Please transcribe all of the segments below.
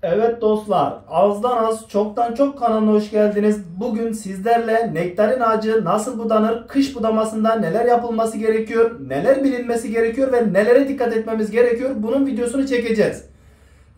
Evet dostlar, azdan az çoktan çok kanalına hoş geldiniz. Bugün sizlerle nektarin ağacı nasıl budanır, kış budamasında neler yapılması gerekiyor, neler bilinmesi gerekiyor ve nelere dikkat etmemiz gerekiyor, bunun videosunu çekeceğiz.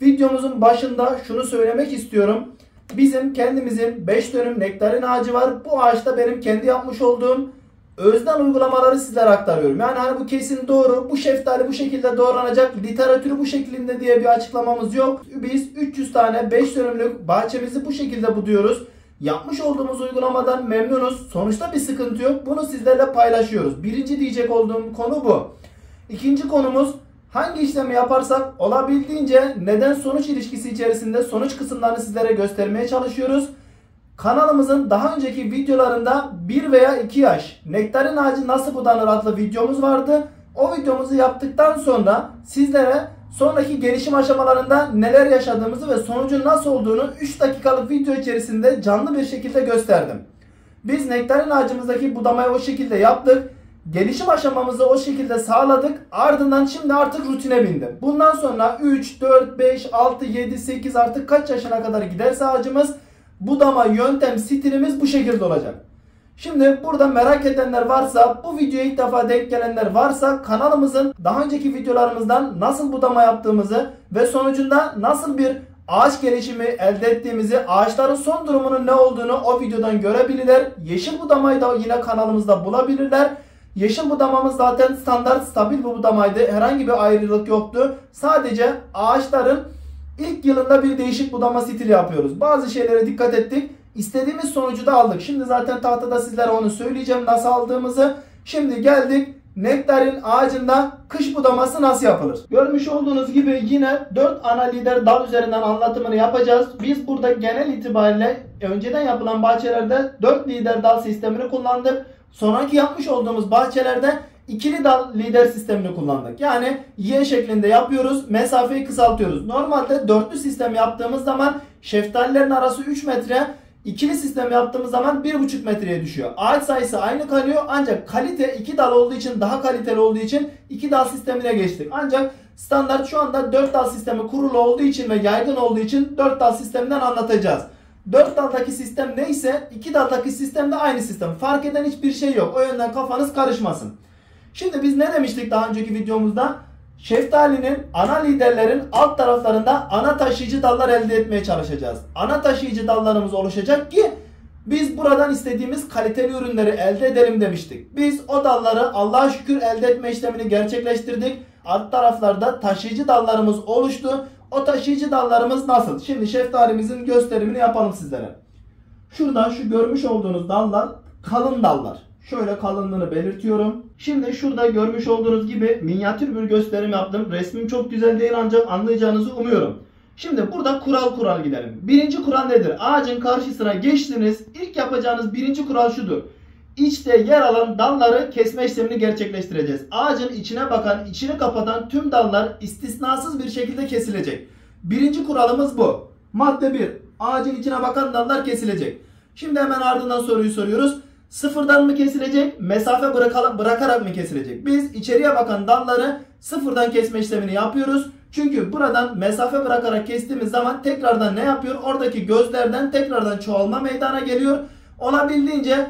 Videomuzun başında şunu söylemek istiyorum. Bizim kendimizin 5 dönüm nektarin ağacı var. Bu ağaçta benim kendi yapmış olduğum özden uygulamaları sizlere aktarıyorum. Yani hani bu kesin doğru, bu şeftali bu şekilde doğranacak, literatürü bu şeklinde diye bir açıklamamız yok. Biz 300 tane 5 dönümlük bahçemizi bu şekilde buduyoruz. Yapmış olduğumuz uygulamadan memnunuz. Sonuçta bir sıkıntı yok. Bunu sizlerle paylaşıyoruz. Birinci diyecek olduğum konu bu. İkinci konumuz, hangi işlemi yaparsak olabildiğince neden sonuç ilişkisi içerisinde sonuç kısımlarını sizlere göstermeye çalışıyoruz. Kanalımızın daha önceki videolarında 1 veya 2 yaş nektarin ağacı nasıl budanır adlı videomuz vardı. O videomuzu yaptıktan sonra sizlere sonraki gelişim aşamalarında neler yaşadığımızı ve sonucun nasıl olduğunu 3 dakikalık video içerisinde canlı bir şekilde gösterdim. Biz nektarin ağacımızdaki budamayı o şekilde yaptık. Gelişim aşamamızı o şekilde sağladık. Ardından şimdi artık rutine bindim. Bundan sonra 3, 4, 5, 6, 7, 8 artık kaç yaşına kadar giderse ağacımız, budama yöntem stilimiz bu şekilde olacak. Şimdi burada merak edenler varsa, bu videoya ilk defa denk gelenler varsa, kanalımızın daha önceki videolarımızdan nasıl budama yaptığımızı ve sonucunda nasıl bir ağaç gelişimi elde ettiğimizi, ağaçların son durumunun ne olduğunu o videodan görebilirler. Yeşil budamayı da yine kanalımızda bulabilirler. Yeşil budamamız zaten standart stabil bir budamaydı. Herhangi bir ayrılık yoktu. Sadece ağaçların İlk yılında bir değişik budama stili yapıyoruz. Bazı şeylere dikkat ettik. İstediğimiz sonucu da aldık. Şimdi zaten tahtada sizlere onu söyleyeceğim nasıl aldığımızı. Şimdi geldik nektarin ağacında kış budaması nasıl yapılır? Görmüş olduğunuz gibi yine 4 ana lider dal üzerinden anlatımını yapacağız. Biz burada genel itibariyle önceden yapılan bahçelerde 4 lider dal sistemini kullandık. Sonraki yapmış olduğumuz bahçelerde İkili dal lider sistemini kullandık. Yani Y şeklinde yapıyoruz. Mesafeyi kısaltıyoruz. Normalde dörtlü sistem yaptığımız zaman şeftalilerin arası 3 metre. İkili sistem yaptığımız zaman 1,5 metreye düşüyor. Ağaç sayısı aynı kalıyor. Ancak kalite 2 dal olduğu için, daha kaliteli olduğu için 2 dal sistemine geçtik. Ancak standart şu anda 4 dal sistemi kurulu olduğu için ve yaygın olduğu için 4 dal sisteminden anlatacağız. 4 daldaki sistem neyse 2 daldaki sistem de aynı sistem. Fark eden hiçbir şey yok. O yönden kafanız karışmasın. Şimdi biz ne demiştik daha önceki videomuzda? Şeftalinin, ana liderlerin alt taraflarında ana taşıyıcı dallar elde etmeye çalışacağız. Ana taşıyıcı dallarımız oluşacak ki biz buradan istediğimiz kaliteli ürünleri elde edelim demiştik. Biz o dalları Allah'a şükür elde etme işlemini gerçekleştirdik. Alt taraflarda taşıyıcı dallarımız oluştu. O taşıyıcı dallarımız nasıl? Şimdi şeftalimizin gösterimini yapalım sizlere. Şurada şu görmüş olduğunuz dallar kalın dallar. Şöyle kalınlığını belirtiyorum. Şimdi şurada görmüş olduğunuz gibi minyatür bir gösterim yaptım. Resmim çok güzel değil ancak anlayacağınızı umuyorum. Şimdi burada kural gidelim. Birinci kural nedir? Ağacın karşısına geçtiniz. İlk yapacağınız birinci kural şudur. İçte yer alan dalları kesme işlemini gerçekleştireceğiz. Ağacın içine bakan, içini kapatan tüm dallar istisnasız bir şekilde kesilecek. Birinci kuralımız bu. Madde 1. Ağacın içine bakan dallar kesilecek. Şimdi hemen ardından soruyu soruyoruz. Sıfırdan mı kesilecek, mesafe bırakarak mı kesilecek? Biz içeriye bakan dalları sıfırdan kesme işlemini yapıyoruz. Çünkü buradan mesafe bırakarak kestiğimiz zaman tekrardan ne yapıyor? Oradaki gözlerden tekrardan çoğalma meydana geliyor. Olabildiğince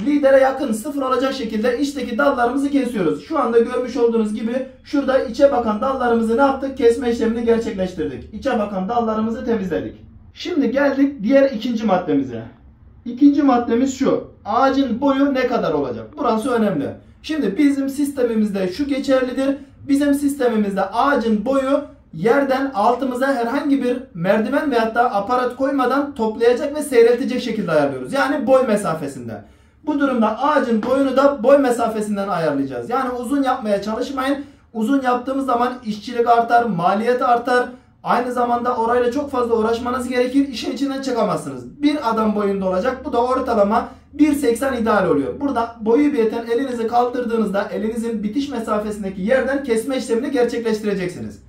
lidere yakın sıfır olacak şekilde içteki dallarımızı kesiyoruz. Şu anda görmüş olduğunuz gibi şurada içe bakan dallarımızı ne yaptık? Kesme işlemini gerçekleştirdik. İçe bakan dallarımızı temizledik. Şimdi geldik diğer ikinci maddemize. İkinci maddemiz şu. Ağacın boyu ne kadar olacak? Burası önemli. Şimdi bizim sistemimizde şu geçerlidir. Bizim sistemimizde ağacın boyu yerden altımıza herhangi bir merdiven veyahut da aparat koymadan toplayacak ve seyreltecek şekilde ayarlıyoruz. Yani boy mesafesinde. Bu durumda ağacın boyunu da boy mesafesinden ayarlayacağız. Yani uzun yapmaya çalışmayın. Uzun yaptığımız zaman işçilik artar, maliyet artar. Aynı zamanda orayla çok fazla uğraşmanız gerekir. İşin içinden çıkamazsınız. Bir adam boyunda olacak. Bu da ortalama 1.80 ideal oluyor. Burada boyu biten elinizi kaldırdığınızda elinizin bitiş mesafesindeki yerden kesme işlemini gerçekleştireceksiniz.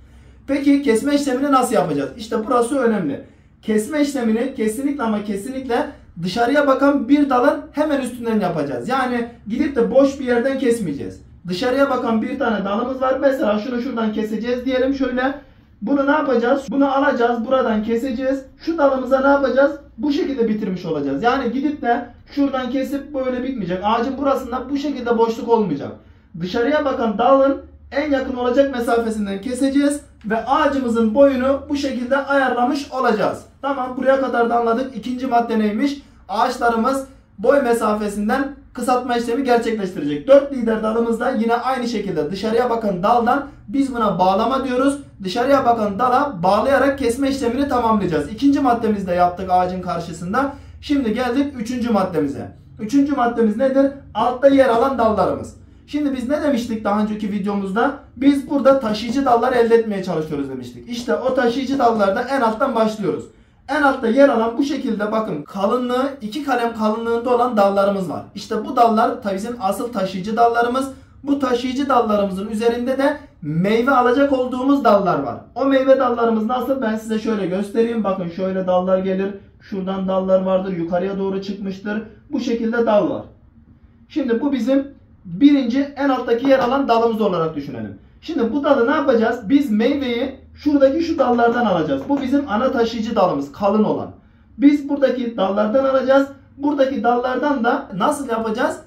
Peki kesme işlemini nasıl yapacağız? İşte burası önemli. Kesme işlemini kesinlikle ama kesinlikle dışarıya bakan bir dalın hemen üstünden yapacağız. Yani gidip de boş bir yerden kesmeyeceğiz. Dışarıya bakan bir tane dalımız var. Mesela şunu şuradan keseceğiz diyelim şöyle. Bunu ne yapacağız? Bunu alacağız, buradan keseceğiz. Şu dalımıza ne yapacağız? Bu şekilde bitirmiş olacağız. Yani gidip de şuradan kesip böyle bitmeyecek. Ağacın burasında bu şekilde boşluk olmayacak. Dışarıya bakan dalın en yakın olacak mesafesinden keseceğiz ve ağacımızın boyunu bu şekilde ayarlamış olacağız. Tamam, buraya kadar da anladık. İkinci madde neymiş? Ağaçlarımız boy mesafesinden kısaltma işlemi gerçekleştirecek. 4 lider dalımızda yine aynı şekilde dışarıya bakan daldan biz buna bağlama diyoruz. Dışarıya bakan dala bağlayarak kesme işlemini tamamlayacağız. İkinci maddemizde yaptık ağacın karşısında. Şimdi geldik üçüncü maddemize. Üçüncü maddemiz nedir? Altta yer alan dallarımız. Şimdi biz ne demiştik daha önceki videomuzda? Biz burada taşıyıcı dallar elde etmeye çalışıyoruz demiştik. İşte o taşıyıcı dallarda en alttan başlıyoruz. En altta yer alan bu şekilde bakın kalınlığı 2 kalem kalınlığında olan dallarımız var. İşte bu dallar tabii bizim asıl taşıyıcı dallarımız. Bu taşıyıcı dallarımızın üzerinde de meyve alacak olduğumuz dallar var. O meyve dallarımız nasıl? Ben size şöyle göstereyim. Bakın şöyle dallar gelir. Şuradan dallar vardır. Yukarıya doğru çıkmıştır. Bu şekilde dal var. Şimdi bu bizim birinci en alttaki yer alan dalımız olarak düşünelim. Şimdi bu dalı ne yapacağız? Biz meyveyi şuradaki şu dallardan alacağız. Bu bizim ana taşıyıcı dalımız, kalın olan. Biz buradaki dallardan alacağız. Buradaki dallardan da nasıl yapacağız?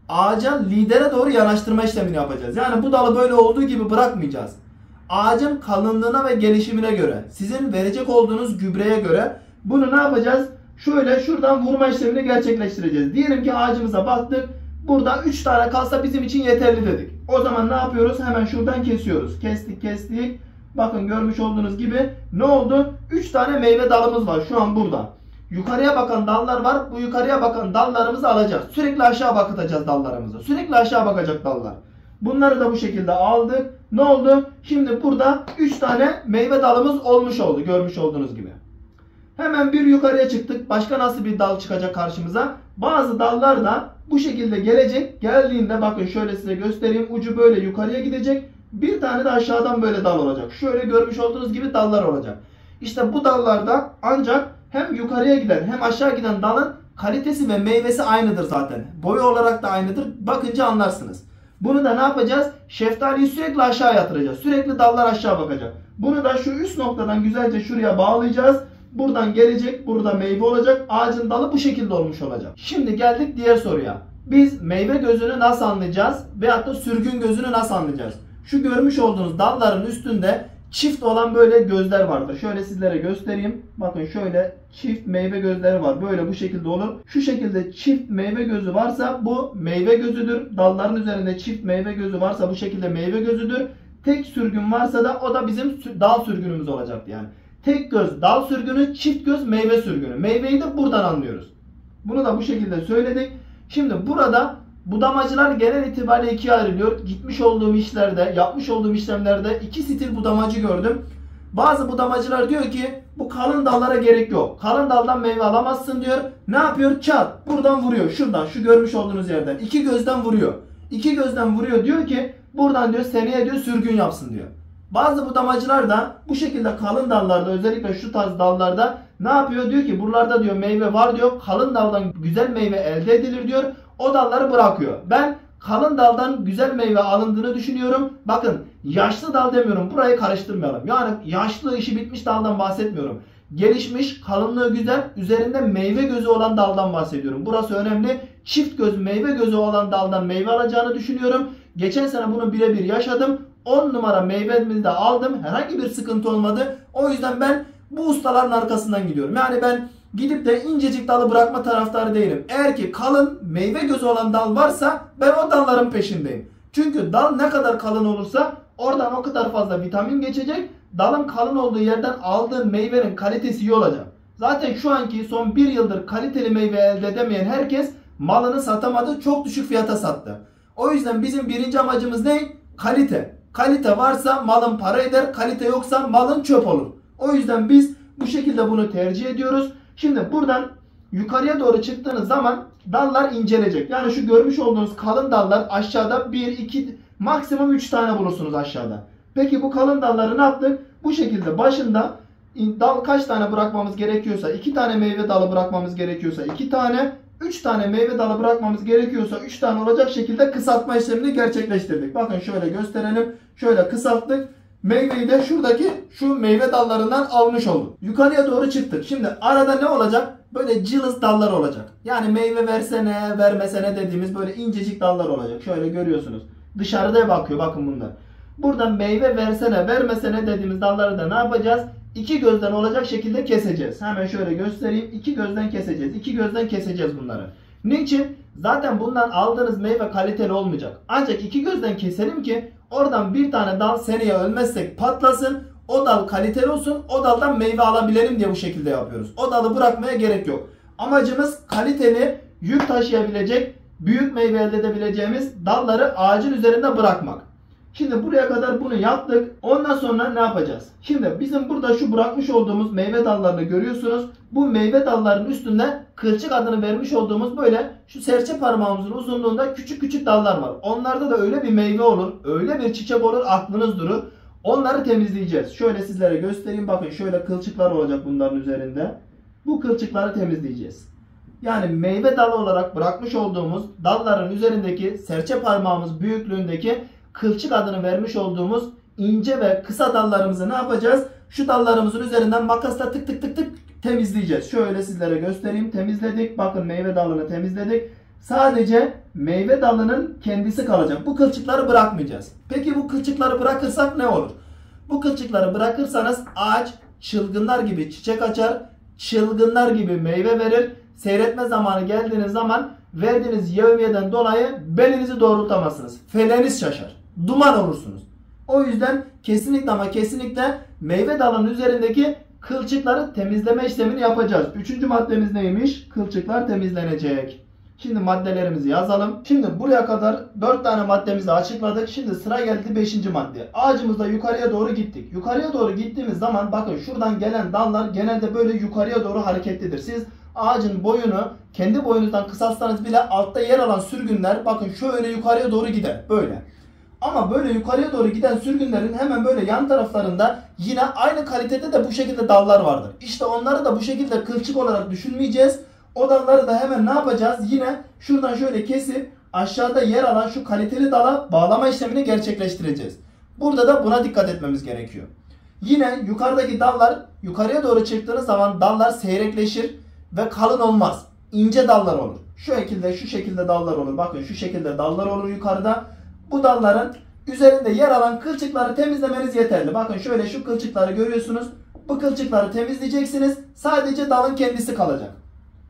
Ağaca lidere doğru yanaştırma işlemini yapacağız. Yani bu dalı böyle olduğu gibi bırakmayacağız. Ağacın kalınlığına ve gelişimine göre, sizin verecek olduğunuz gübreye göre bunu ne yapacağız? Şöyle şuradan vurma işlemini gerçekleştireceğiz. Diyelim ki ağacımıza baktık. Burada 3 tane kalsa bizim için yeterli dedik. O zaman ne yapıyoruz? Hemen şuradan kesiyoruz. Kestik. Bakın görmüş olduğunuz gibi ne oldu? 3 tane meyve dalımız var şu an burada. Yukarıya bakan dallar var. Bu yukarıya bakan dallarımızı alacağız. Sürekli aşağı bakacağız dallarımızı. Sürekli aşağı bakacak dallar. Bunları da bu şekilde aldık. Ne oldu? Şimdi burada 3 tane meyve dalımız olmuş oldu. Görmüş olduğunuz gibi. Hemen bir yukarıya çıktık. Başka nasıl bir dal çıkacak karşımıza? Bazı dallar da bu şekilde gelecek. Geldiğinde bakın şöyle size göstereyim. Ucu böyle yukarıya gidecek. Bir tane de aşağıdan böyle dal olacak. Şöyle görmüş olduğunuz gibi dallar olacak. İşte bu dallarda ancak hem yukarıya giden hem aşağı giden dalın kalitesi ve meyvesi aynıdır zaten. Boyu olarak da aynıdır. Bakınca anlarsınız. Bunu da ne yapacağız? Şeftaliyi sürekli aşağı yatıracağız. Sürekli dallar aşağı bakacak. Bunu da şu üst noktadan güzelce şuraya bağlayacağız. Buradan gelecek, burada meyve olacak. Ağacın dalı bu şekilde olmuş olacak. Şimdi geldik diğer soruya. Biz meyve gözünü nasıl anlayacağız? Veyahut da sürgün gözünü nasıl anlayacağız? Şu görmüş olduğunuz dalların üstünde çift olan böyle gözler vardır. Şöyle sizlere göstereyim. Bakın şöyle çift meyve gözleri var. Böyle bu şekilde olur. Şu şekilde çift meyve gözü varsa bu meyve gözüdür. Dalların üzerinde çift meyve gözü varsa bu şekilde meyve gözüdür. Tek sürgün varsa da o da bizim dal sürgünümüz olacaktı yani. Tek göz dal sürgünü, çift göz meyve sürgünü. Meyveyi de buradan anlıyoruz. Bunu da bu şekilde söyledik. Şimdi burada budamacılar genel itibariyle ikiye ayrılıyor. Gitmiş olduğum işlerde, yapmış olduğum işlemlerde iki stil budamacı gördüm. Bazı budamacılar diyor ki bu kalın dallara gerek yok. Kalın daldan meyve alamazsın diyor. Ne yapıyor? Çat. Buradan vuruyor. Şuradan, şu görmüş olduğunuz yerden. İki gözden vuruyor. İki gözden vuruyor diyor ki buradan diyor seneye diyor sürgün yapsın diyor. Bazı budamacılar da bu şekilde kalın dallarda, özellikle şu tarz dallarda ne yapıyor? Diyor ki buralarda diyor meyve var diyor. Kalın daldan güzel meyve elde edilir diyor. O dalları bırakıyor. Ben kalın daldan güzel meyve alındığını düşünüyorum. Bakın yaşlı dal demiyorum. Burayı karıştırmayalım. Yani yaşlı işi bitmiş daldan bahsetmiyorum. Gelişmiş, kalınlığı güzel, üzerinde meyve gözü olan daldan bahsediyorum. Burası önemli. Çift göz, meyve gözü olan daldan meyve alacağını düşünüyorum. Geçen sene bunu birebir yaşadım. 10 numara meyvemizi de aldım. Herhangi bir sıkıntı olmadı. O yüzden ben bu ustaların arkasından gidiyorum. Yani ben gidip de incecik dalı bırakma taraftarı değilim. Eğer ki kalın meyve gözü olan dal varsa ben o dalların peşindeyim. Çünkü dal ne kadar kalın olursa oradan o kadar fazla vitamin geçecek. Dalın kalın olduğu yerden aldığın meyvenin kalitesi iyi olacak. Zaten şu anki son 1 yıldır kaliteli meyve elde edemeyen herkes malını satamadı. Çok düşük fiyata sattı. O yüzden bizim birinci amacımız ne? Kalite. Kalite varsa malın para eder. Kalite yoksa malın çöp olur. O yüzden biz bu şekilde bunu tercih ediyoruz. Şimdi buradan yukarıya doğru çıktığınız zaman dallar incelecek. Yani şu görmüş olduğunuz kalın dallar aşağıda 1, 2, maksimum 3 tane bulursunuz aşağıda. Peki bu kalın dalları ne yaptık? Bu şekilde başında dal kaç tane bırakmamız gerekiyorsa, 2 tane meyve dalı bırakmamız gerekiyorsa 2 tane, 3 tane meyve dalı bırakmamız gerekiyorsa 3 tane olacak şekilde kısaltma işlemini gerçekleştirdik. Bakın şöyle gösterelim. Şöyle kısalttık. Meyveyi de şuradaki şu meyve dallarından almış olduk. Yukarıya doğru çıktık. Şimdi arada ne olacak? Böyle cılız dallar olacak. Yani meyve versene vermesene dediğimiz böyle incecik dallar olacak. Şöyle görüyorsunuz. Dışarıda bakıyor bakın bunlar. Burada meyve versene vermesene dediğimiz dalları da ne yapacağız? İki gözden olacak şekilde keseceğiz. Hemen şöyle göstereyim. İki gözden keseceğiz. İki gözden keseceğiz bunları. Niçin? Zaten bundan aldığınız meyve kaliteli olmayacak. Ancak iki gözden keselim ki oradan bir tane dal seneye ölmezsek patlasın. O dal kaliteli olsun. O daldan meyve alabilelim diye bu şekilde yapıyoruz. O dalı bırakmaya gerek yok. Amacımız kaliteli, yük taşıyabilecek, büyük meyve elde edebileceğimiz dalları ağacın üzerinde bırakmak. Şimdi buraya kadar bunu yaptık. Ondan sonra ne yapacağız? Şimdi bizim burada şu bırakmış olduğumuz meyve dallarını görüyorsunuz. Bu meyve dallarının üstünde kılçık adını vermiş olduğumuz böyle şu serçe parmağımızın uzunluğunda küçük küçük dallar var. Onlarda da öyle bir meyve olur, öyle bir çiçek olur aklınız durur. Onları temizleyeceğiz. Şöyle sizlere göstereyim. Bakın şöyle kılçıklar olacak bunların üzerinde. Bu kılçıkları temizleyeceğiz. Yani meyve dalı olarak bırakmış olduğumuz dalların üzerindeki serçe parmağımız büyüklüğündeki kılçık adını vermiş olduğumuz ince ve kısa dallarımızı ne yapacağız? Şu dallarımızın üzerinden makasla tık tık tık tık temizleyeceğiz. Şöyle sizlere göstereyim. Temizledik. Bakın meyve dalını temizledik. Sadece meyve dalının kendisi kalacak. Bu kılçıkları bırakmayacağız. Peki bu kılçıkları bırakırsak ne olur? Bu kılçıkları bırakırsanız ağaç çılgınlar gibi çiçek açar. Çılgınlar gibi meyve verir. Seyretme zamanı geldiğiniz zaman verdiğiniz yevmiyeden dolayı belinizi doğrultamazsınız. Feleniz şaşar. Duman olursunuz. O yüzden kesinlikle ama kesinlikle meyve dalının üzerindeki kılçıkları temizleme işlemini yapacağız. Üçüncü maddemiz neymiş? Kılçıklar temizlenecek. Şimdi maddelerimizi yazalım. Şimdi buraya kadar 4 tane maddemizi açıkladık. Şimdi sıra geldi 5. maddeye. Ağacımızda yukarıya doğru gittik. Yukarıya doğru gittiğimiz zaman bakın şuradan gelen dallar genelde böyle yukarıya doğru hareketlidir. Siz ağacın boyunu kendi boyunuzdan kısaltsanız bile altta yer alan sürgünler bakın şöyle yukarıya doğru gider. Böyle. Ama böyle yukarıya doğru giden sürgünlerin hemen böyle yan taraflarında yine aynı kalitede de bu şekilde dallar vardır. İşte onları da bu şekilde kılçık olarak düşünmeyeceğiz. O dalları da hemen ne yapacağız? Yine şuradan şöyle kesip aşağıda yer alan şu kaliteli dala bağlama işlemini gerçekleştireceğiz. Burada da buna dikkat etmemiz gerekiyor. Yine yukarıdaki dallar yukarıya doğru çıktığınız zaman dallar seyrekleşir ve kalın olmaz. İnce dallar olur. Şu şekilde dallar olur. Bakın şu şekilde dallar olur yukarıda. Bu dalların üzerinde yer alan kılçıkları temizlemeniz yeterli. Bakın şöyle şu kılçıkları görüyorsunuz. Bu kılçıkları temizleyeceksiniz. Sadece dalın kendisi kalacak.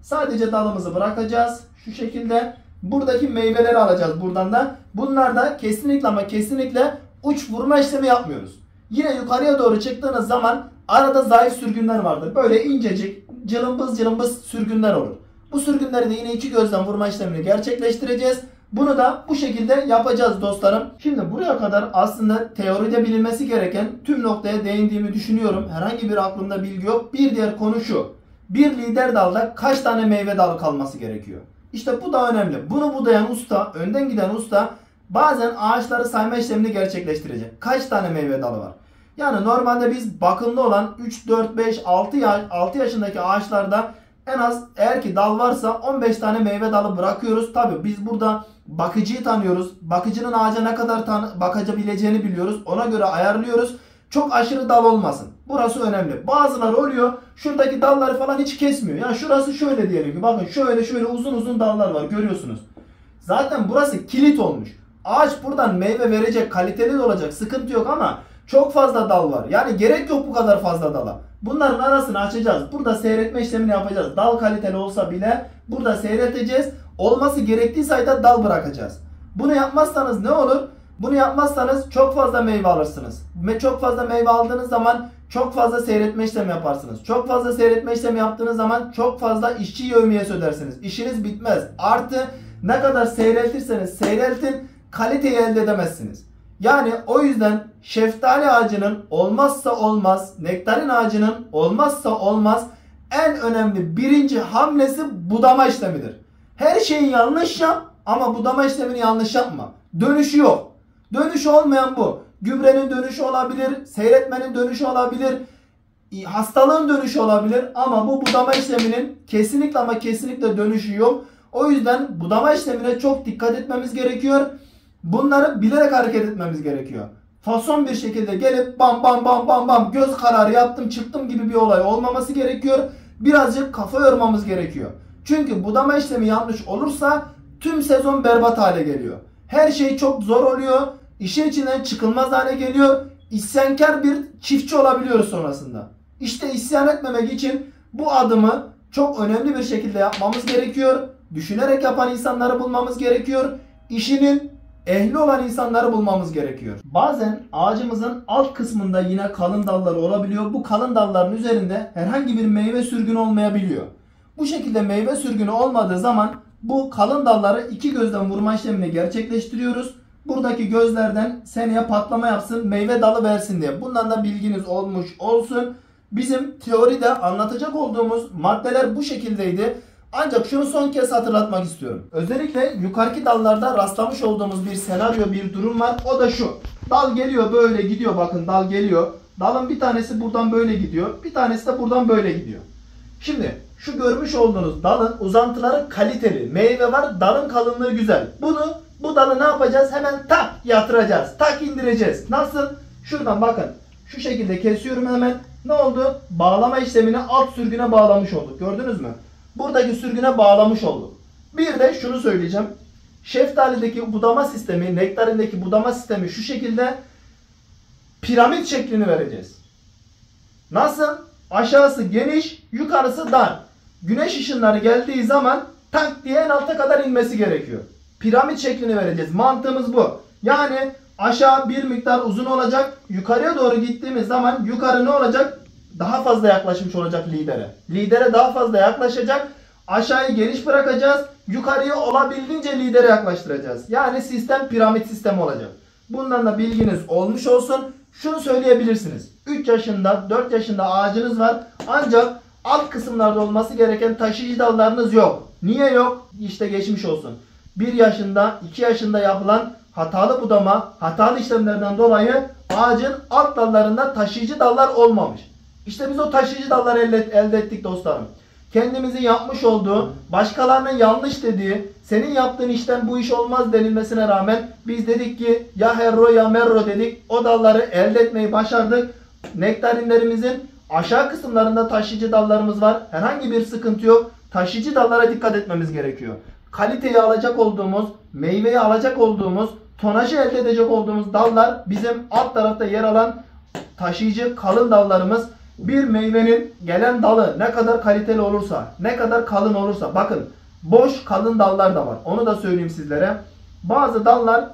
Sadece dalımızı bırakacağız. Şu şekilde. Buradaki meyveleri alacağız buradan da. Bunlar da kesinlikle ama kesinlikle uç vurma işlemi yapmıyoruz. Yine yukarıya doğru çıktığınız zaman arada zayıf sürgünler vardır. Böyle incecik, cılımbız cılımbız sürgünler olur. Bu sürgünleri de yine iki gözden vurma işlemini gerçekleştireceğiz. Bunu da bu şekilde yapacağız dostlarım. Şimdi buraya kadar aslında teoride bilinmesi gereken tüm noktaya değindiğimi düşünüyorum. Herhangi bir aklımda bilgi yok. Bir diğer konu şu. Bir lider dalda kaç tane meyve dalı kalması gerekiyor? İşte bu da önemli. Bunu budayan usta, önden giden usta bazen ağaçları sayma işlemini gerçekleştirecek. Kaç tane meyve dalı var? Yani normalde biz bakımlı olan 3, 4, 5, 6 yaşındaki ağaçlarda en az eğer ki dal varsa 15 tane meyve dalı bırakıyoruz. Tabi biz burada bakıcıyı tanıyoruz. Bakıcının ağaca ne kadar bakabileceğini biliyoruz. Ona göre ayarlıyoruz. Çok aşırı dal olmasın. Burası önemli. Bazıları oluyor. Şuradaki dalları falan hiç kesmiyor. Yani şurası şöyle diyelim ki. Bakın şöyle uzun uzun dallar var. Görüyorsunuz. Zaten burası kilit olmuş. Ağaç buradan meyve verecek. Kaliteli de olacak. Sıkıntı yok ama çok fazla dal var. Yani gerek yok bu kadar fazla dala. Bunların arasını açacağız. Burada seyretme işlemini yapacağız. Dal kaliteli olsa bile burada seyreteceğiz. Olması gerektiği sayıda dal bırakacağız. Bunu yapmazsanız ne olur? Bunu yapmazsanız çok fazla meyve alırsınız. Çok fazla meyve aldığınız zaman çok fazla seyretme işlemi yaparsınız. Çok fazla seyretme işlemi yaptığınız zaman çok fazla işçi yevmiyesi ödersiniz. İşiniz bitmez. Artı ne kadar seyreltirseniz seyreltin kaliteyi elde edemezsiniz. Yani o yüzden şeftali ağacının olmazsa olmaz, nektarin ağacının olmazsa olmaz en önemli birinci hamlesi budama işlemidir. Her şeyi yanlış yap ama budama işlemini yanlış yapma. Dönüşü yok. Dönüşü olmayan bu. Gübrenin dönüşü olabilir, seyretmenin dönüşü olabilir, hastalığın dönüşü olabilir ama bu budama işleminin kesinlikle ama kesinlikle dönüşü yok. O yüzden budama işlemine çok dikkat etmemiz gerekiyor. Bunları bilerek hareket etmemiz gerekiyor. fason bir şekilde gelip bam bam bam bam bam göz kararı yaptım çıktım gibi bir olay olmaması gerekiyor. Birazcık kafa yormamız gerekiyor. Çünkü budama işlemi yanlış olursa tüm sezon berbat hale geliyor. Her şey çok zor oluyor. İşin içinden çıkılmaz hale geliyor. İsyankar bir çiftçi olabiliyoruz sonrasında. İşte isyan etmemek için bu adımı çok önemli bir şekilde yapmamız gerekiyor. Düşünerek yapan insanları bulmamız gerekiyor. İşinin ehli olan insanları bulmamız gerekiyor. Bazen ağacımızın alt kısmında yine kalın dalları olabiliyor. Bu kalın dalların üzerinde herhangi bir meyve sürgünü olmayabiliyor. Bu şekilde meyve sürgünü olmadığı zaman bu kalın dalları iki gözden vurma işlemini gerçekleştiriyoruz. Buradaki gözlerden seneye patlama yapsın, meyve dalı versin diye. Bundan da bilginiz olmuş olsun. Bizim teoride anlatacak olduğumuz maddeler bu şekildeydi. Ancak şunu son kez hatırlatmak istiyorum. Özellikle yukarıki dallarda rastlamış olduğumuz bir senaryo, bir durum var. O da şu. Dal geliyor böyle gidiyor, bakın dal geliyor. Dalın bir tanesi buradan böyle gidiyor. Bir tanesi de buradan böyle gidiyor. Şimdi şu görmüş olduğunuz dalın uzantıları kaliteli. Meyve var, dalın kalınlığı güzel. Bu dalı ne yapacağız? Hemen tak yatıracağız. Tak indireceğiz. Nasıl? Şuradan bakın. Şu şekilde kesiyorum hemen. Ne oldu? Bağlama işlemini alt sürgüne bağlamış olduk. Gördünüz mü? Buradaki sürgüne bağlamış olduk. Bir de şunu söyleyeceğim. Şeftalideki budama sistemi, nektarindeki budama sistemi şu şekilde piramit şeklini vereceğiz. Nasıl? Aşağısı geniş, yukarısı dar. Güneş ışınları geldiği zaman tak diye en alta kadar inmesi gerekiyor. Piramit şeklini vereceğiz. Mantığımız bu. Yani aşağı bir miktar uzun olacak. Yukarıya doğru gittiğimiz zaman yukarı ne olacak? Daha fazla yaklaşmış olacak lidere. Lidere daha fazla yaklaşacak. Aşağıyı geniş bırakacağız. Yukarıya olabildiğince lidere yaklaştıracağız. Yani sistem piramit sistemi olacak. Bundan da bilginiz olmuş olsun. Şunu söyleyebilirsiniz. 3 yaşında, 4 yaşında ağacınız var. Ancak alt kısımlarda olması gereken taşıyıcı dallarınız yok. Niye yok? İşte geçmiş olsun. 1 yaşında, 2 yaşında yapılan hatalı budama, hatalı işlemlerden dolayı ağacın alt dallarında taşıyıcı dallar olmamış. İşte biz o taşıyıcı dalları elde ettik dostlarım. Kendimizin yapmış olduğu, başkalarının yanlış dediği, senin yaptığın işten bu iş olmaz denilmesine rağmen biz dedik ki ya herro ya merro dedik. O dalları elde etmeyi başardık. Nektarinlerimizin aşağı kısımlarında taşıyıcı dallarımız var. Herhangi bir sıkıntı yok. Taşıyıcı dallara dikkat etmemiz gerekiyor. Kaliteyi alacak olduğumuz, meyveyi alacak olduğumuz, tonajı elde edecek olduğumuz dallar bizim alt tarafta yer alan taşıyıcı kalın dallarımız. Bir meyvenin gelen dalı ne kadar kaliteli olursa, ne kadar kalın olursa, bakın boş kalın dallar da var. Onu da söyleyeyim sizlere. Bazı dallar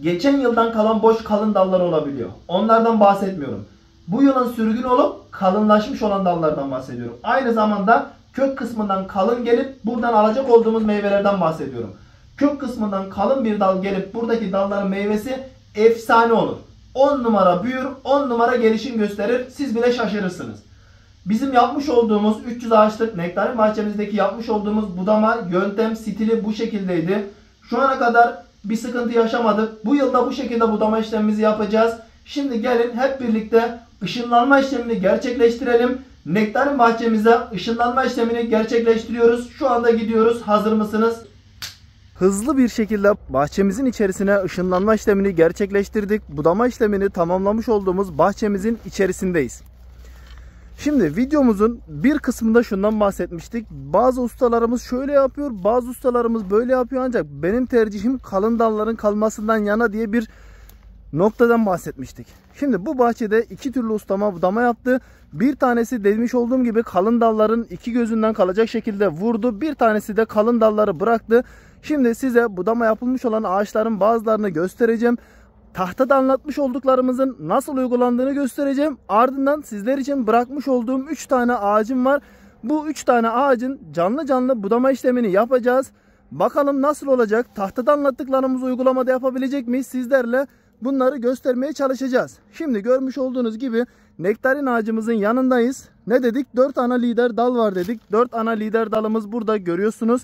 geçen yıldan kalan boş kalın dallar olabiliyor. Onlardan bahsetmiyorum. Bu yılın sürgün olup kalınlaşmış olan dallardan bahsediyorum. Aynı zamanda kök kısmından kalın gelip buradan alacak olduğumuz meyvelerden bahsediyorum. Kök kısmından kalın bir dal gelip buradaki dalların meyvesi efsane olur. 10 numara büyür, 10 numara gelişim gösterir. Siz bile şaşırırsınız. Bizim yapmış olduğumuz 300 ağaçlık nektarin bahçemizdeki yapmış olduğumuz budama yöntem stili bu şekildeydi. Şu ana kadar bir sıkıntı yaşamadık. Bu yılda bu şekilde budama işlemimizi yapacağız. Şimdi gelin hep birlikte ışınlanma işlemini gerçekleştirelim. Nektarin bahçemize ışınlanma işlemini gerçekleştiriyoruz. Şu anda gidiyoruz. Hazır mısınız? Hızlı bir şekilde bahçemizin içerisine ışınlanma işlemini gerçekleştirdik. Budama işlemini tamamlamış olduğumuz bahçemizin içerisindeyiz. Şimdi videomuzun bir kısmında şundan bahsetmiştik. Bazı ustalarımız şöyle yapıyor, bazı ustalarımız böyle yapıyor ancak benim tercihim kalın dalların kalmasından yana diye bir noktadan bahsetmiştik. Şimdi bu bahçede iki türlü ustama budama yaptı. Bir tanesi demiş olduğum gibi kalın dalların iki gözünden kalacak şekilde vurdu. Bir tanesi de kalın dalları bıraktı. Şimdi size budama yapılmış olan ağaçların bazılarını göstereceğim. Tahtada anlatmış olduklarımızın nasıl uygulandığını göstereceğim. Ardından sizler için bırakmış olduğum 3 tane ağacım var. Bu 3 tane ağacın canlı canlı budama işlemini yapacağız. Bakalım nasıl olacak? Tahtada anlattıklarımızı uygulamada yapabilecek miyiz? Sizlerle bunları göstermeye çalışacağız. Şimdi görmüş olduğunuz gibi nektarin ağacımızın yanındayız. Ne dedik? 4 ana lider dal var dedik. 4 ana lider dalımız burada görüyorsunuz.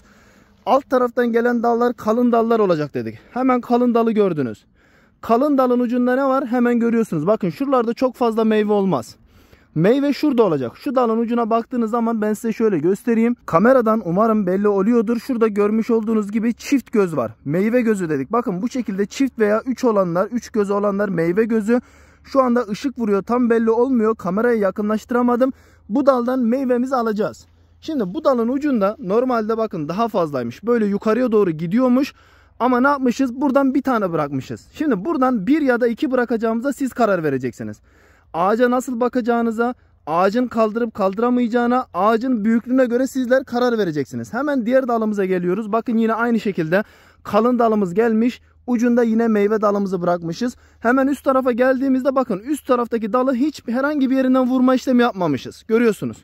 Alt taraftan gelen dallar kalın dallar olacak dedik. Hemen kalın dalı gördünüz. Kalın dalın ucunda ne var? Hemen görüyorsunuz. Bakın şuralarda çok fazla meyve olmaz. Meyve şurada olacak. Şu dalın ucuna baktığınız zaman ben size şöyle göstereyim. Kameradan umarım belli oluyordur. Şurada görmüş olduğunuz gibi çift göz var. Meyve gözü dedik. Bakın bu şekilde çift veya 3 olanlar, 3 gözü olanlar meyve gözü. Şu anda ışık vuruyor. Tam belli olmuyor. Kamerayı yakınlaştıramadım. Bu daldan meyvemizi alacağız. Şimdi bu dalın ucunda normalde bakın daha fazlaymış. Böyle yukarıya doğru gidiyormuş. Ama ne yapmışız? Buradan bir tane bırakmışız. Şimdi buradan 1 ya da 2 bırakacağımıza siz karar vereceksiniz. Ağaca nasıl bakacağınıza, ağacın kaldırıp kaldıramayacağına, ağacın büyüklüğüne göre sizler karar vereceksiniz. Hemen diğer dalımıza geliyoruz. Bakın yine aynı şekilde kalın dalımız gelmiş. Ucunda yine meyve dalımızı bırakmışız. Hemen üst tarafa geldiğimizde bakın üst taraftaki dalı hiç herhangi bir yerinden vurma işlemi yapmamışız. Görüyorsunuz.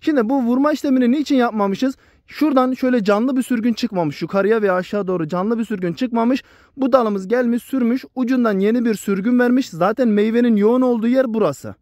Şimdi bu vurma işlemini niçin yapmamışız? Şuradan şöyle canlı bir sürgün çıkmamış. Yukarıya veya aşağı doğru canlı bir sürgün çıkmamış. Bu dalımız gelmiş sürmüş. Ucundan yeni bir sürgün vermiş. Zaten meyvenin yoğun olduğu yer burası.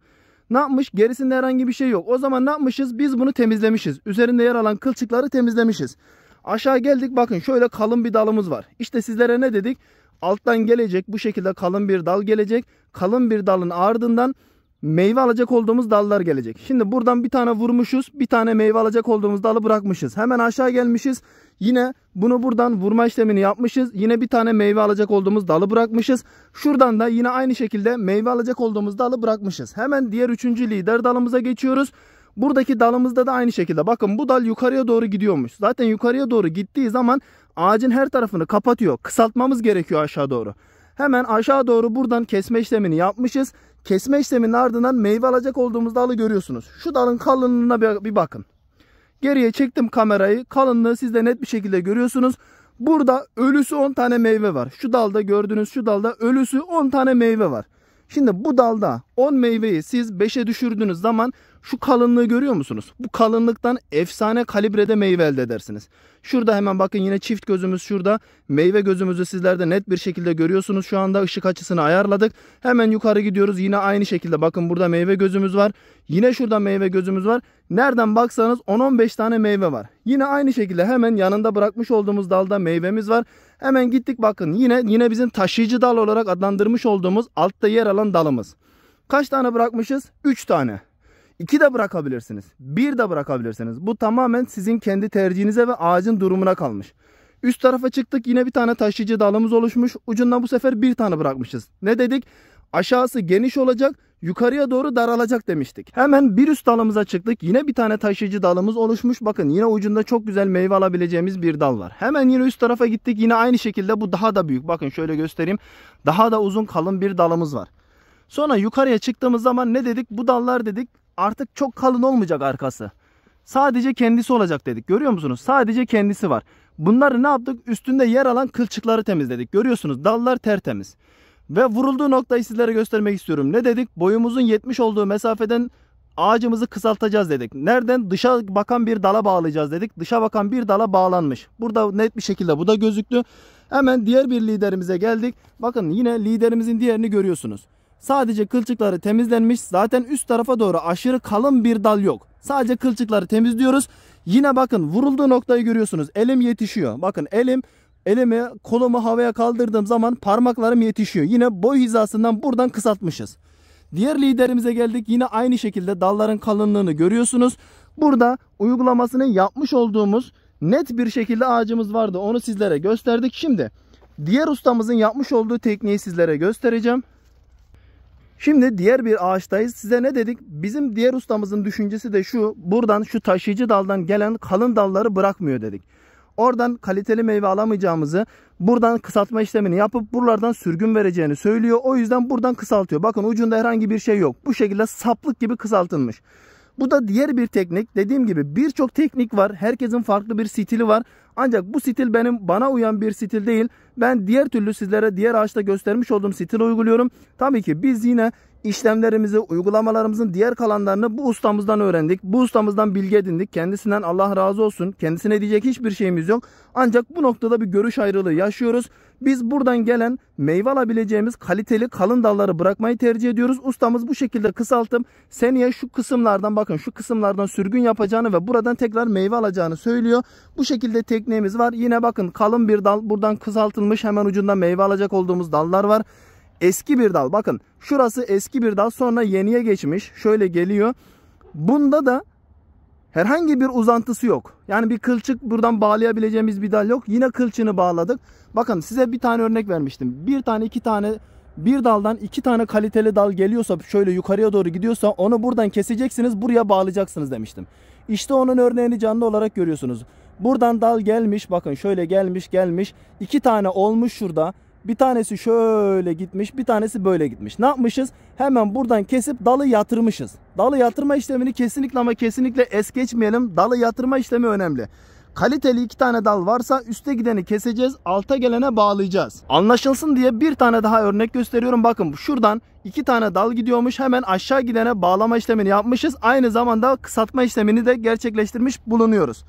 Ne yapmış? Gerisinde herhangi bir şey yok. O zaman ne yapmışız? Biz bunu temizlemişiz. Üzerinde yer alan kılçıkları temizlemişiz. Aşağı geldik. Bakın şöyle kalın bir dalımız var. İşte sizlere ne dedik? Alttan gelecek. Bu şekilde kalın bir dal gelecek. Kalın bir dalın ardından meyve alacak olduğumuz dallar gelecek. Şimdi buradan bir tane vurmuşuz. Bir tane meyve alacak olduğumuz dalı bırakmışız. Hemen aşağı gelmişiz. Yine bunu buradan vurma işlemini yapmışız. Yine bir tane meyve alacak olduğumuz dalı bırakmışız. Şuradan da yine aynı şekilde meyve alacak olduğumuz dalı bırakmışız. Hemen diğer 3. lider dalımıza geçiyoruz. Buradaki dalımızda da aynı şekilde. Bakın bu dal yukarıya doğru gidiyormuş. Zaten yukarıya doğru gittiği zaman ağacın her tarafını kapatıyor. Kısaltmamız gerekiyor aşağı doğru. Hemen aşağı doğru buradan kesme işlemini yapmışız. Kesme işleminin ardından meyve alacak olduğumuz dalı görüyorsunuz. Şu dalın kalınlığına bir bakın. Geriye çektim kamerayı. Kalınlığı siz de net bir şekilde görüyorsunuz. Burada ölüsü 10 tane meyve var. Şu dalda gördüğünüz şu dalda ölüsü 10 tane meyve var. Şimdi bu dalda 10 meyveyi siz 5'e düşürdüğünüz zaman şu kalınlığı görüyor musunuz? Bu kalınlıktan efsane kalibrede meyve elde edersiniz. Şurada hemen bakın yine çift gözümüz şurada. Meyve gözümüzü sizler de net bir şekilde görüyorsunuz. Şu anda ışık açısını ayarladık. Hemen yukarı gidiyoruz. Yine aynı şekilde bakın burada meyve gözümüz var. Yine şurada meyve gözümüz var. Nereden baksanız 10-15 tane meyve var. Yine aynı şekilde hemen yanında bırakmış olduğumuz dalda meyvemiz var. Hemen gittik bakın yine bizim taşıyıcı dal olarak adlandırmış olduğumuz altta yer alan dalımız. Kaç tane bırakmışız? 3 tane. 2 de bırakabilirsiniz. 1 de bırakabilirsiniz. Bu tamamen sizin kendi tercihinize ve ağacın durumuna kalmış. Üst tarafa çıktık. Yine bir tane taşıyıcı dalımız oluşmuş. Ucundan bu sefer 1 tane bırakmışız. Ne dedik? Aşağısı geniş olacak. Yukarıya doğru daralacak demiştik. Hemen bir üst dalımıza çıktık. Yine bir tane taşıyıcı dalımız oluşmuş. Bakın yine ucunda çok güzel meyve alabileceğimiz bir dal var. Hemen yine üst tarafa gittik. Yine aynı şekilde bu daha da büyük. Bakın şöyle göstereyim. Daha da uzun kalın bir dalımız var. Sonra yukarıya çıktığımız zaman ne dedik? Bu dallar dedik artık çok kalın olmayacak arkası. Sadece kendisi olacak dedik. Görüyor musunuz? Sadece kendisi var. Bunları ne yaptık? Üstünde yer alan kılçıkları temizledik. Görüyorsunuz dallar tertemiz. Ve vurulduğu noktayı sizlere göstermek istiyorum. Ne dedik? Boyumuzun 70 olduğu mesafeden ağacımızı kısaltacağız dedik. Nereden? Dışa bakan bir dala bağlayacağız dedik. Dışa bakan bir dala bağlanmış. Burada net bir şekilde bu da gözüktü. Hemen diğer bir liderimize geldik. Bakın yine liderimizin diğerini görüyorsunuz. Sadece kılçıkları temizlenmiş. Zaten üst tarafa doğru aşırı kalın bir dal yok. Sadece kılçıkları temizliyoruz. Yine bakın vurulduğu noktayı görüyorsunuz. Elim yetişiyor. Bakın elimi kolumu havaya kaldırdığım zaman parmaklarım yetişiyor. Yine boy hizasından buradan kısaltmışız. Diğer liderimize geldik. Yine aynı şekilde dalların kalınlığını görüyorsunuz. Burada uygulamasını yapmış olduğumuz net bir şekilde ağacımız vardı. Onu sizlere gösterdik. Şimdi diğer ustamızın yapmış olduğu tekniği sizlere göstereceğim. Şimdi diğer bir ağaçtayız. Size ne dedik? Bizim diğer ustamızın düşüncesi de şu. Buradan şu taşıyıcı daldan gelen kalın dalları bırakmıyor dedik. Oradan kaliteli meyve alamayacağımızı, buradan kısaltma işlemini yapıp buralardan sürgün vereceğini söylüyor. O yüzden buradan kısaltıyor. Bakın ucunda herhangi bir şey yok. Bu şekilde saplık gibi kısaltılmış. Bu da diğer bir teknik. Dediğim gibi birçok teknik var. Herkesin farklı bir stili var. Ancak bu stil bana uyan bir stil değil. Ben diğer türlü sizlere diğer ağaçta göstermiş olduğum stili uyguluyorum. Tabii ki biz yine işlemlerimizi, uygulamalarımızın diğer kalanlarını bu ustamızdan öğrendik. Bu ustamızdan bilgi edindik. Kendisinden Allah razı olsun. Kendisine diyecek hiçbir şeyimiz yok. Ancak bu noktada bir görüş ayrılığı yaşıyoruz. Biz buradan gelen meyve alabileceğimiz kaliteli kalın dalları bırakmayı tercih ediyoruz. Ustamız bu şekilde kısaltıp seneye şu kısımlardan bakın şu kısımlardan sürgün yapacağını ve buradan tekrar meyve alacağını söylüyor. Bu şekilde tekniğimiz var. Yine bakın kalın bir dal buradan kısaltılmış, hemen ucunda meyve alacak olduğumuz dallar var. eski bir dal. Bakın şurası eski bir dal, sonra yeniye geçmiş. Şöyle geliyor. Bunda da herhangi bir uzantısı yok. Yani bir kılçık buradan bağlayabileceğimiz bir dal yok. Yine kılçığını bağladık. Bakın size bir tane örnek vermiştim. Bir tane, iki tane, bir daldan iki tane kaliteli dal geliyorsa, şöyle yukarıya doğru gidiyorsa onu buradan keseceksiniz, buraya bağlayacaksınız demiştim. İşte onun örneğini canlı olarak görüyorsunuz. Buradan dal gelmiş, bakın şöyle gelmiş. İki tane olmuş şurada. Bir tanesi şöyle gitmiş, bir tanesi böyle gitmiş. Ne yapmışız? Hemen buradan kesip dalı yatırmışız. Dalı yatırma işlemini kesinlikle ama kesinlikle es geçmeyelim. Dalı yatırma işlemi önemli. Kaliteli iki tane dal varsa üste gideni keseceğiz, alta gelene bağlayacağız. Anlaşılsın diye bir tane daha örnek gösteriyorum. Bakın şuradan iki tane dal gidiyormuş, hemen aşağı gidene bağlama işlemini yapmışız. Aynı zamanda kısaltma işlemini de gerçekleştirmiş bulunuyoruz.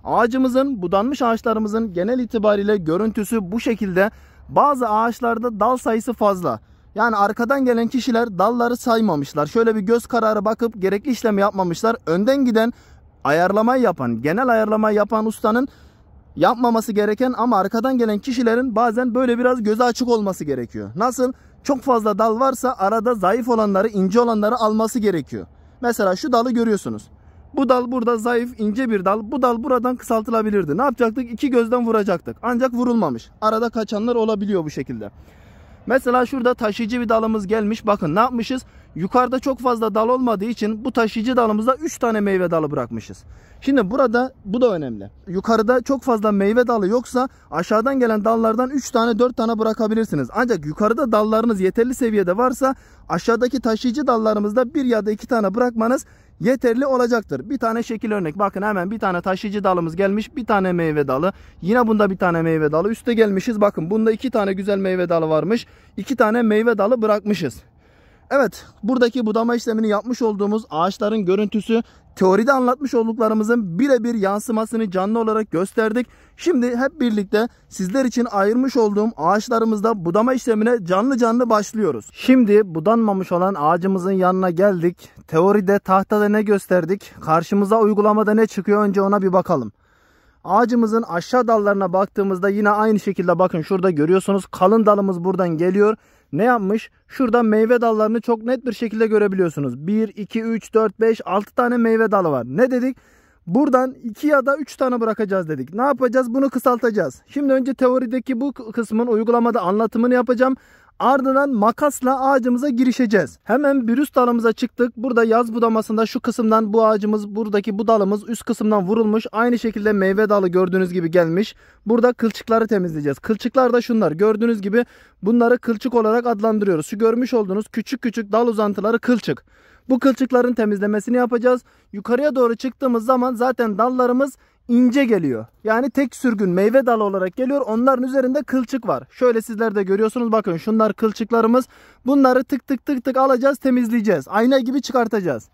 Ağacımızın, budanmış ağaçlarımızın genel itibariyle görüntüsü bu şekilde. Bazı ağaçlarda dal sayısı fazla. Yani arkadan gelen kişiler dalları saymamışlar. Şöyle bir göz kararı bakıp gerekli işlemi yapmamışlar. Önden giden ayarlamayı yapan, genel ayarlamayı yapan ustanın yapmaması gereken ama arkadan gelen kişilerin bazen böyle biraz gözü açık olması gerekiyor. Nasıl? Çok fazla dal varsa arada zayıf olanları, ince olanları alması gerekiyor. Mesela şu dalı görüyorsunuz. Bu dal burada zayıf, ince bir dal. Bu dal buradan kısaltılabilirdi. Ne yapacaktık? İki gözden vuracaktık. Ancak vurulmamış. Arada kaçanlar olabiliyor bu şekilde. Mesela şurada taşıyıcı bir dalımız gelmiş. Bakın ne yapmışız? Yukarıda çok fazla dal olmadığı için bu taşıyıcı dalımızda 3 tane meyve dalı bırakmışız. Şimdi burada bu da önemli. Yukarıda çok fazla meyve dalı yoksa aşağıdan gelen dallardan 3 tane 4 tane bırakabilirsiniz. Ancak yukarıda dallarınız yeterli seviyede varsa aşağıdaki taşıyıcı dallarımızda 1 ya da 2 tane bırakmanız yeterli olacaktır. Bir tane şekil örnek. Bakın hemen bir tane taşıyıcı dalımız gelmiş. Bir tane meyve dalı. Yine bunda bir tane meyve dalı. Üste gelmişiz. Bakın bunda 2 tane güzel meyve dalı varmış. 2 tane meyve dalı bırakmışız. Evet, buradaki budama işlemini yapmış olduğumuz ağaçların görüntüsü, teoride anlatmış olduklarımızın birebir yansımasını canlı olarak gösterdik. Şimdi hep birlikte sizler için ayırmış olduğum ağaçlarımızda budama işlemine canlı canlı başlıyoruz. Şimdi budanmamış olan ağacımızın yanına geldik. Teoride, tahtada ne gösterdik? Karşımıza uygulamada ne çıkıyor? Önce ona bir bakalım. Ağacımızın aşağı dallarına baktığımızda yine aynı şekilde bakın şurada görüyorsunuz. Kalın dalımız buradan geliyor. Ne yapmış? Şurada meyve dallarını çok net bir şekilde görebiliyorsunuz. 1, 2, 3, 4, 5, 6 tane meyve dalı var. Ne dedik? Buradan 2 ya da 3 tane bırakacağız dedik. Ne yapacağız? Bunu kısaltacağız. Şimdi önce teorideki bu kısmın uygulamada anlatımını yapacağım. Ardından makasla ağacımıza girişeceğiz. Hemen bir üst dalımıza çıktık. Burada yaz budamasında şu kısımdan bu ağacımız, buradaki bu dalımız üst kısımdan vurulmuş. Aynı şekilde meyve dalı gördüğünüz gibi gelmiş. Burada kılçıkları temizleyeceğiz. Kılçıklar da şunlar. Gördüğünüz gibi bunları kılçık olarak adlandırıyoruz. Şu görmüş olduğunuz küçük küçük dal uzantıları kılçık. Bu kılçıkların temizlemesini yapacağız. Yukarıya doğru çıktığımız zaman zaten dallarımız ince geliyor. Yani tek sürgün meyve dalı olarak geliyor. Onların üzerinde kılçık var. Şöyle sizler de görüyorsunuz. Bakın şunlar kılçıklarımız. Bunları tık tık tık tık alacağız, temizleyeceğiz. Ayna gibi çıkartacağız.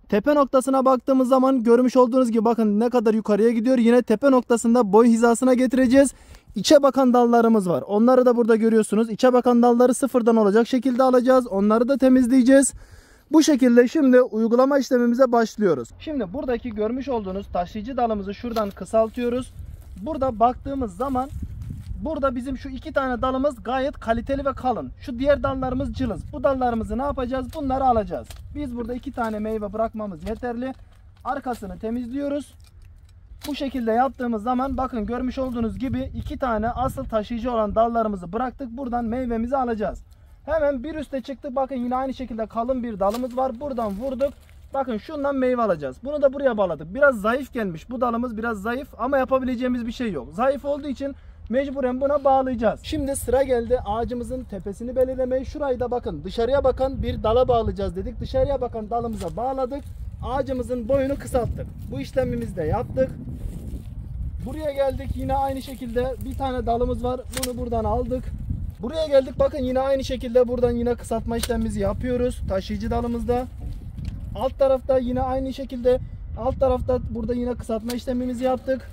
Tepe noktasına baktığımız zaman görmüş olduğunuz gibi bakın ne kadar yukarıya gidiyor. Yine tepe noktasında boy hizasına getireceğiz. İçe bakan dallarımız var. Onları da burada görüyorsunuz. İçe bakan dalları sıfırdan olacak şekilde alacağız. Onları da temizleyeceğiz. Bu şekilde şimdi uygulama işlemimize başlıyoruz. Şimdi buradaki görmüş olduğunuz taşıyıcı dalımızı şuradan kısaltıyoruz. Burada baktığımız zaman burada bizim şu 2 tane dalımız gayet kaliteli ve kalın. Şu diğer dallarımız cılız. Bu dallarımızı ne yapacağız? Bunları alacağız. Biz burada 2 tane meyve bırakmamız yeterli. Arkasını temizliyoruz. Bu şekilde yaptığımız zaman bakın görmüş olduğunuz gibi 2 tane asıl taşıyıcı olan dallarımızı bıraktık. Buradan meyvemizi alacağız. Hemen bir üste çıktık. Bakın yine aynı şekilde kalın bir dalımız var. Buradan vurduk. Bakın şundan meyve alacağız. Bunu da buraya bağladık. Biraz zayıf gelmiş. Bu dalımız biraz zayıf ama yapabileceğimiz bir şey yok. Zayıf olduğu için mecburen buna bağlayacağız. Şimdi sıra geldi ağacımızın tepesini belirlemeye. Şurayı da bakın dışarıya bakan bir dala bağlayacağız dedik. Dışarıya bakan dalımıza bağladık. Ağacımızın boyunu kısalttık. Bu işlemimizi de yaptık. Buraya geldik. Yine aynı şekilde bir tane dalımız var. Bunu buradan aldık. Buraya geldik. Bakın yine aynı şekilde buradan yine kısaltma işlemimizi yapıyoruz. Taşıyıcı dalımızda. Alt tarafta yine aynı şekilde alt tarafta burada yine kısaltma işlemimizi yaptık.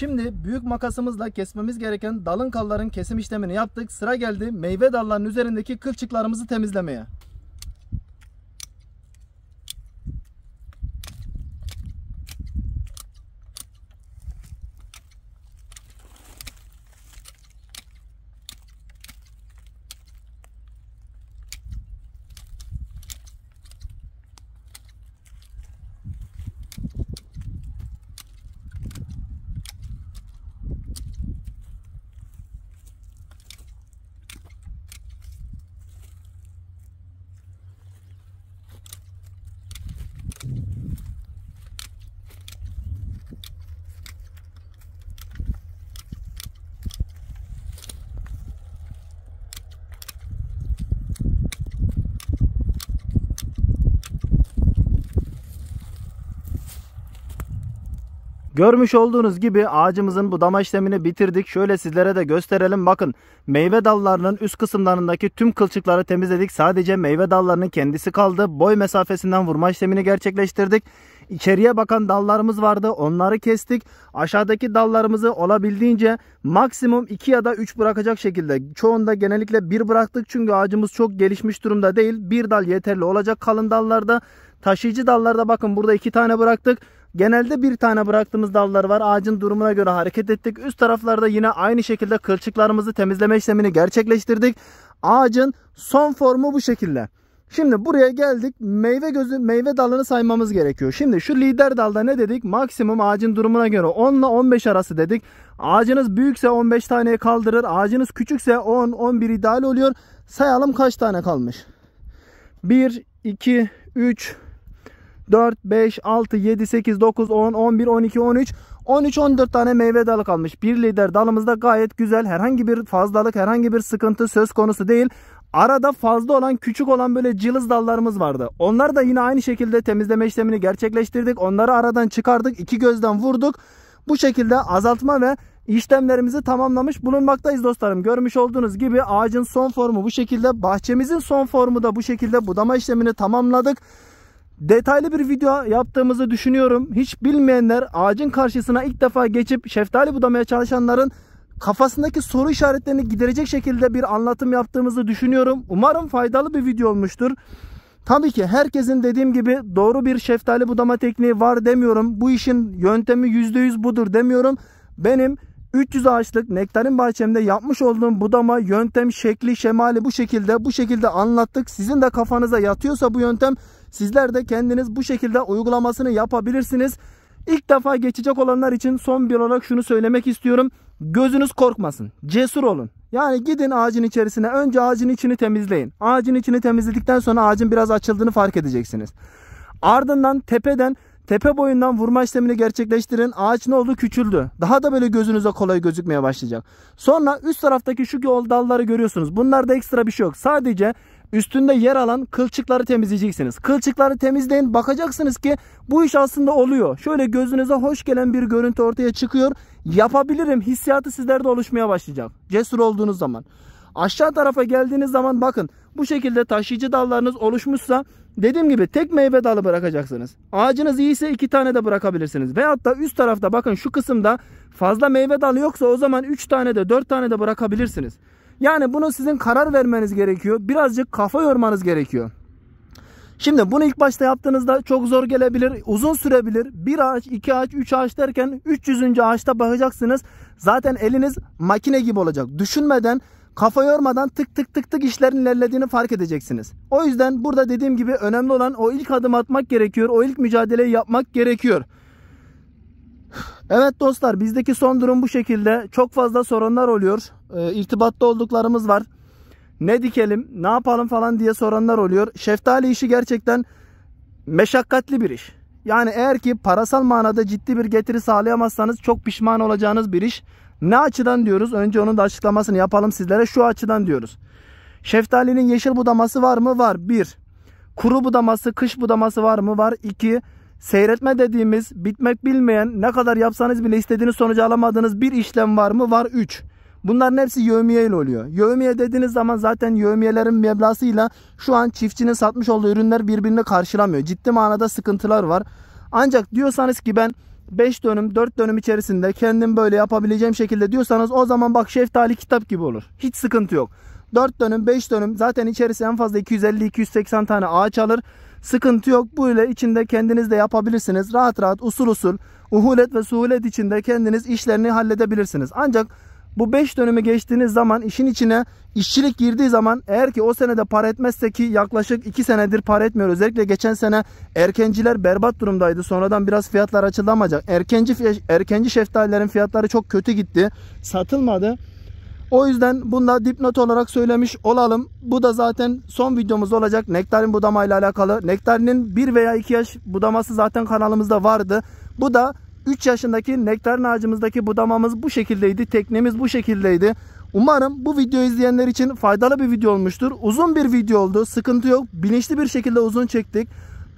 Şimdi büyük makasımızla kesmemiz gereken dalın kalların kesim işlemini yaptık. Sıra geldi meyve dallarının üzerindeki kılçıklarımızı temizlemeye. Görmüş olduğunuz gibi ağacımızın budama işlemini bitirdik. Şöyle sizlere de gösterelim. Bakın, meyve dallarının üst kısımlarındaki tüm kılçıkları temizledik. Sadece meyve dallarının kendisi kaldı. Boy mesafesinden vurma işlemini gerçekleştirdik. İçeriye bakan dallarımız vardı. Onları kestik. Aşağıdaki dallarımızı olabildiğince maksimum 2 ya da 3 bırakacak şekilde. Çoğunda genellikle 1 bıraktık. Çünkü ağacımız çok gelişmiş durumda değil. 1 dal yeterli olacak kalın dallarda. Taşıyıcı dallarda bakın burada 2 tane bıraktık. Genelde 1 tane bıraktığımız dallar var. Ağacın durumuna göre hareket ettik. Üst taraflarda yine aynı şekilde kılçıklarımızı temizleme işlemini gerçekleştirdik. Ağacın son formu bu şekilde. Şimdi buraya geldik. Meyve dalını saymamız gerekiyor. Şimdi şu lider dalda ne dedik? Maksimum ağacın durumuna göre 10 ile 15 arası dedik. Ağacınız büyükse 15 taneye kaldırır. Ağacınız küçükse 10, 11 ideal oluyor. Sayalım kaç tane kalmış? 1, 2, 3, 4, 5, 6, 7, 8, 9, 10, 11, 12, 13, 13, 14 tane meyve dalı kalmış. Bir lider dalımızda gayet güzel. Herhangi bir fazlalık, herhangi bir sıkıntı söz konusu değil. Arada fazla olan, küçük olan böyle cılız dallarımız vardı. Onlar da yine aynı şekilde temizleme işlemini gerçekleştirdik. Onları aradan çıkardık. 2 gözden vurduk. Bu şekilde azaltma ve işlemlerimizi tamamlamış bulunmaktayız dostlarım. Görmüş olduğunuz gibi ağacın son formu bu şekilde. Bahçemizin son formu da bu şekilde. Budama işlemini tamamladık. Detaylı bir video yaptığımızı düşünüyorum. Hiç bilmeyenler, ağacın karşısına ilk defa geçip şeftali budamaya çalışanların kafasındaki soru işaretlerini giderecek şekilde bir anlatım yaptığımızı düşünüyorum. Umarım faydalı bir video olmuştur. Tabii ki herkesin dediğim gibi doğru bir şeftali budama tekniği var demiyorum. Bu işin yöntemi %100 budur demiyorum. Benim 300 ağaçlık nektarin bahçemde yapmış olduğum budama yöntem, şekli, şemali bu şekilde anlattık. Sizin de kafanıza yatıyorsa bu yöntem, sizler de kendiniz bu şekilde uygulamasını yapabilirsiniz. İlk defa geçecek olanlar için son bir olarak şunu söylemek istiyorum. Gözünüz korkmasın. Cesur olun. Yani gidin ağacın içerisine. Önce ağacın içini temizleyin. Ağacın içini temizledikten sonra ağacın biraz açıldığını fark edeceksiniz. Ardından tepe boyundan vurma işlemini gerçekleştirin. Ağaç ne oldu? Küçüldü. Daha da böyle gözünüze kolay gözükmeye başlayacak. Sonra üst taraftaki şu dalları görüyorsunuz. Bunlarda ekstra bir şey yok. Sadece üstünde yer alan kılçıkları temizleyeceksiniz. Kılçıkları temizleyin. Bakacaksınız ki bu iş aslında oluyor. Şöyle gözünüze hoş gelen bir görüntü ortaya çıkıyor. Yapabilirim hissiyatı sizlerde oluşmaya başlayacak. Cesur olduğunuz zaman. Aşağı tarafa geldiğiniz zaman bakın bu şekilde taşıyıcı dallarınız oluşmuşsa dediğim gibi tek meyve dalı bırakacaksınız. Ağacınız iyiyse 2 tane de bırakabilirsiniz. Veyahut da üst tarafta bakın şu kısımda fazla meyve dalı yoksa o zaman 3 tane de 4 tane de bırakabilirsiniz. Yani bunu sizin karar vermeniz gerekiyor. Birazcık kafa yormanız gerekiyor. Şimdi bunu ilk başta yaptığınızda çok zor gelebilir, uzun sürebilir. 1 ağaç, 2 ağaç, 3 ağaç derken 300. ağaçta bakacaksınız. Zaten eliniz makine gibi olacak. Düşünmeden, kafa yormadan tık tık tık tık işlerin ilerlediğini fark edeceksiniz. O yüzden burada dediğim gibi önemli olan o ilk adım atmak gerekiyor. O ilk mücadeleyi yapmak gerekiyor. Evet dostlar, bizdeki son durum bu şekilde. Çok fazla sorunlar oluyor. İrtibatta olduklarımız var. Ne dikelim, ne yapalım falan diye soranlar oluyor. Şeftali işi gerçekten meşakkatli bir iş. Yani eğer ki parasal manada ciddi bir getiri sağlayamazsanız çok pişman olacağınız bir iş. Ne açıdan diyoruz? Önce onun da açıklamasını yapalım sizlere. Şu açıdan diyoruz. Şeftalinin yeşil budaması var mı? Var. 1. Kuru budaması, kış budaması var mı? Var. 2. Seyretme dediğimiz, bitmek bilmeyen, ne kadar yapsanız bile istediğiniz sonucu alamadığınız bir işlem var mı? Var. 3. Bunların hepsi yevmiye ile oluyor. Yevmiye dediğiniz zaman zaten yevmiyelerin meblağıyla şu an çiftçinin satmış olduğu ürünler birbirini karşılamıyor. Ciddi manada sıkıntılar var. Ancak diyorsanız ki ben 5 dönüm 4 dönüm içerisinde kendim böyle yapabileceğim şekilde diyorsanız o zaman bak şeftali kitap gibi olur. Hiç sıkıntı yok. 4 dönüm 5 dönüm zaten içerisi en fazla 250-280 tane ağaç alır. Sıkıntı yok. Böyle içinde kendiniz de yapabilirsiniz. Rahat rahat usul usul uhulet ve suhulet içinde kendiniz işlerini halledebilirsiniz. Ancak bu 5 dönümü geçtiğiniz zaman işin içine işçilik girdiği zaman eğer ki o senede para etmezse ki yaklaşık 2 senedir para etmiyor. Özellikle geçen sene erkenciler berbat durumdaydı. Sonradan biraz fiyatlar açıldı ama erkenci şeftalilerin fiyatları çok kötü gitti. Satılmadı. O yüzden bunu da dipnot olarak söylemiş olalım. Bu da zaten son videomuz olacak. Nektarin budama ile alakalı. Nektarinin 1 veya 2 yaş budaması zaten kanalımızda vardı. Bu da 3 yaşındaki nektarin ağacımızdaki budamamız bu şekildeydi. Teknemiz bu şekildeydi. Umarım bu videoyu izleyenler için faydalı bir video olmuştur. Uzun bir video oldu. Sıkıntı yok. Bilinçli bir şekilde uzun çektik.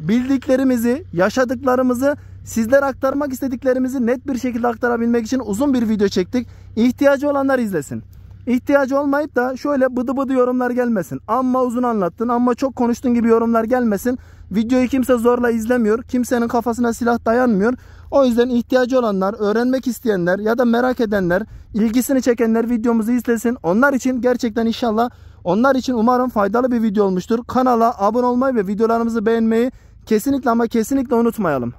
Bildiklerimizi, yaşadıklarımızı, sizlere aktarmak istediklerimizi net bir şekilde aktarabilmek için uzun bir video çektik. İhtiyacı olanlar izlesin. İhtiyacı olmayıp da şöyle bıdı bıdı yorumlar gelmesin. Amma uzun anlattın, amma çok konuştun gibi yorumlar gelmesin. Videoyu kimse zorla izlemiyor. Kimsenin kafasına silah dayanmıyor. O yüzden ihtiyacı olanlar, öğrenmek isteyenler ya da merak edenler, ilgisini çekenler videomuzu izlesin. Onlar için gerçekten inşallah, onlar için umarım faydalı bir video olmuştur. Kanala abone olmayı ve videolarımızı beğenmeyi kesinlikle ama kesinlikle unutmayalım.